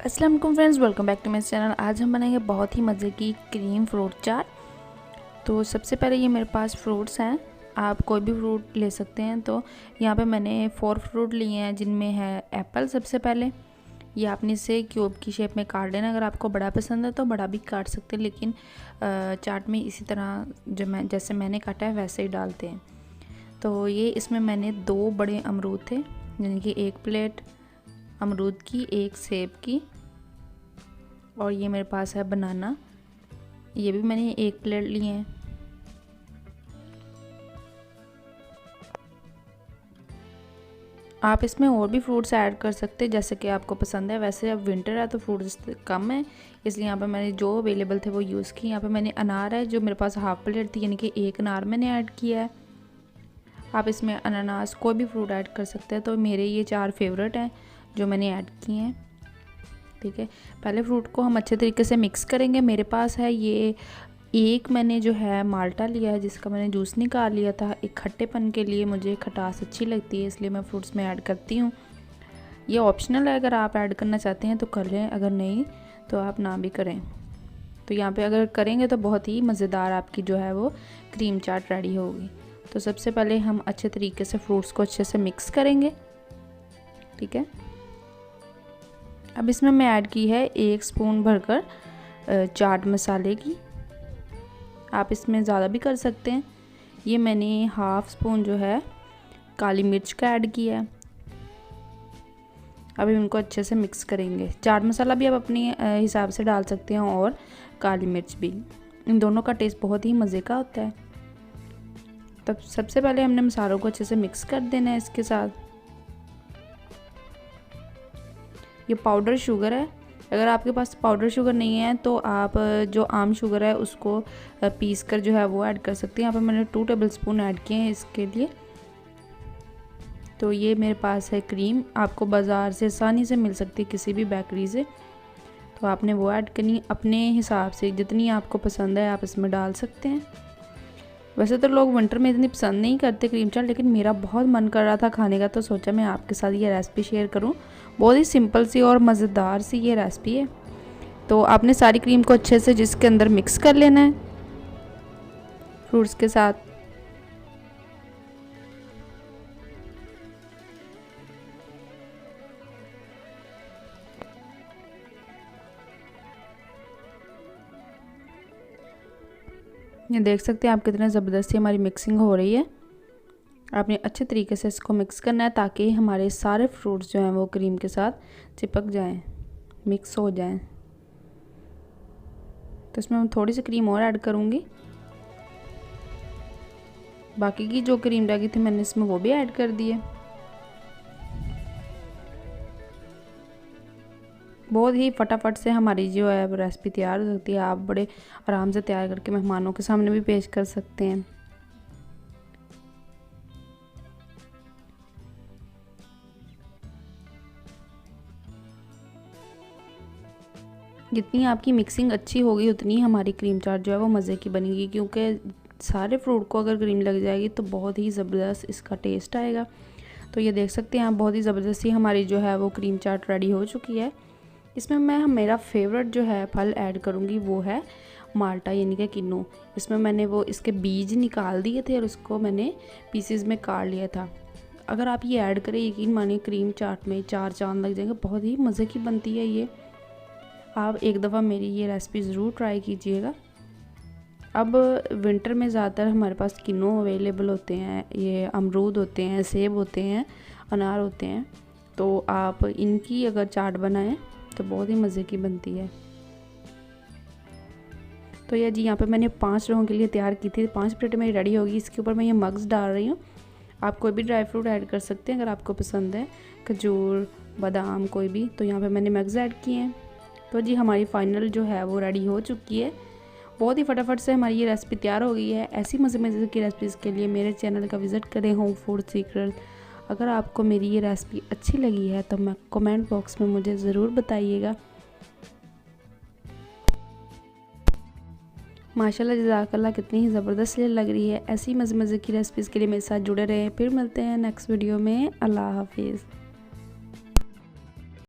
अस्सलाम वालेकुम friends, welcome back to my channel. आज हम बनाएंगे बहुत ही मज़े की क्रीम फ्रूट चाट। तो सबसे पहले ये मेरे पास फ्रूट्स हैं, आप कोई भी फ्रूट ले सकते हैं। तो यहाँ पे मैंने 4 फ्रूट लिए हैं जिनमें है एप्पल। सबसे पहले ये आपने इसे क्यूब की शेप में काट लेना। अगर आपको बड़ा पसंद है तो बड़ा भी काट सकते हैं, लेकिन चाट में इसी तरह जैसे मैंने काटा है वैसे ही डालते हैं। तो ये इसमें मैंने 2 बड़े अमरूद थे, यानी कि 1 प्लेट अमरूद की, 1 सेब की, और ये मेरे पास है बनाना, ये भी मैंने 1 प्लेट लिए हैं। आप इसमें और भी फ्रूट्स ऐड कर सकते हैं जैसे कि आपको पसंद है। वैसे अब विंटर है तो फ्रूट्स कम है, इसलिए यहाँ पे मैंने जो अवेलेबल थे वो यूज़ किए। यहाँ पे मैंने अनार है जो मेरे पास हाफ प्लेट थी, यानी कि 1 अनार मैंने ऐड किया है। आप इसमें अनानास कोई भी फ्रूट ऐड कर सकते हैं। तो मेरे ये 4 फेवरेट हैं जो मैंने ऐड किए हैं। ठीक है, पहले फ्रूट को हम अच्छे तरीके से मिक्स करेंगे। मेरे पास है ये एक मैंने जो है माल्टा लिया है जिसका मैंने जूस निकाल लिया था। एक खट्टेपन के लिए मुझे खटास अच्छी लगती है, इसलिए मैं फ्रूट्स में ऐड करती हूँ। ये ऑप्शनल है, अगर आप ऐड करना चाहते हैं तो कर लें, अगर नहीं तो आप ना भी करें। तो यहाँ पे अगर करेंगे तो बहुत ही मज़ेदार आपकी जो है वो क्रीम चाट रेडी होगी। तो सबसे पहले हम अच्छे तरीके से फ्रूट्स को अच्छे से मिक्स करेंगे। ठीक है, अब इसमें मैं ऐड की है 1 स्पून भरकर चाट मसाले की। आप इसमें ज़्यादा भी कर सकते हैं। ये मैंने हाफ स्पून जो है काली मिर्च का ऐड किया है। अब इनको अच्छे से मिक्स करेंगे। चाट मसाला भी आप अपने हिसाब से डाल सकते हैं और काली मिर्च भी, इन दोनों का टेस्ट बहुत ही मज़े का होता है। तब सबसे पहले हमने मसालों को अच्छे से मिक्स कर देना है इसके साथ। ये पाउडर शुगर है, अगर आपके पास पाउडर शुगर नहीं है तो आप जो आम शुगर है उसको पीस कर जो है वो ऐड कर सकते हैं। यहाँ पर मैंने 2 टेबलस्पून ऐड किए हैं इसके लिए। तो ये मेरे पास है क्रीम, आपको बाज़ार से आसानी से मिल सकती है किसी भी बेकरी से। तो आपने वो ऐड करनी अपने हिसाब से, जितनी आपको पसंद है आप इसमें डाल सकते हैं। वैसे तो लोग विंटर में इतनी पसंद नहीं करते क्रीम चाट, लेकिन मेरा बहुत मन कर रहा था खाने का, तो सोचा मैं आपके साथ ये रेसिपी शेयर करूं। बहुत ही सिंपल सी और मज़ेदार सी ये रेसिपी है। तो आपने सारी क्रीम को अच्छे से जिसके अंदर मिक्स कर लेना है फ्रूट्स के साथ। ये देख सकते हैं आप कितने ज़बरदस्ती हमारी मिक्सिंग हो रही है। आपने अच्छे तरीके से इसको मिक्स करना है ताकि हमारे सारे फ्रूट्स जो हैं वो क्रीम के साथ चिपक जाएं, मिक्स हो जाएं। तो इसमें मैं थोड़ी सी क्रीम और ऐड करूँगी। बाकी की जो क्रीम लगी थी मैंने इसमें वो भी ऐड कर दी है। बहुत ही फटाफट से हमारी जो है रेसिपी तैयार हो सकती है। आप बड़े आराम से तैयार करके मेहमानों के सामने भी पेश कर सकते हैं। जितनी आपकी मिक्सिंग अच्छी होगी उतनी हमारी क्रीम चाट जो है वो मज़े की बनेगी, क्योंकि सारे फ्रूट को अगर क्रीम लग जाएगी तो बहुत ही ज़बरदस्त इसका टेस्ट आएगा। तो ये देख सकते हैं आप, बहुत ही ज़बरदस्ती हमारी जो है वो क्रीम चाट रेडी हो चुकी है। इसमें मैं मेरा फेवरेट जो है फल ऐड करूँगी वो है माल्टा, यानी कि किन्नू। इसमें मैंने वो इसके बीज निकाल दिए थे और उसको मैंने पीसेस में काट लिया था। अगर आप ये ऐड करें, यकीन मानिए क्रीम चाट में 4 चांद लग जाएंगे। बहुत ही मज़े की बनती है ये। आप एक दफ़ा मेरी ये रेसिपी ज़रूर ट्राई कीजिएगा। अब विंटर में ज़्यादातर हमारे पास किन्नू अवेलेबल होते हैं, ये अमरूद होते हैं, सेब होते हैं, अनार होते हैं। तो आप इनकी अगर चाट बनाएं तो बहुत ही मज़े की बनती है। तो ये जी यहाँ पे मैंने 5 लोगों के लिए तैयार की थी। 5 प्लेट मेरी रेडी होगी। इसके ऊपर मैं ये मग्स डाल रही हूँ। आप कोई भी ड्राई फ्रूट ऐड कर सकते हैं अगर आपको पसंद है, खजूर, बादाम, कोई भी। तो यहाँ पे मैंने मग्स ऐड किए हैं। तो जी हमारी फाइनल जो है वो रेडी हो चुकी है। बहुत ही फटाफट से हमारी ये रेसिपी तैयार हो गई है। ऐसी मज़े की रेसिपीज़ के लिए मेरे चैनल का विज़िट करें, होम फूड सीक्रेट। अगर आपको मेरी ये रेसिपी अच्छी लगी है तो मैं कमेंट बॉक्स में मुझे ज़रूर बताइएगा। माशाल्लाह जज़ाकल्लाह, कितनी ही ज़बरदस्त लग रही है। ऐसी मज़े की रेसिपीज़ के लिए मेरे साथ जुड़े रहें। फिर मिलते हैं नेक्स्ट वीडियो में। अल्लाह हाफिज़।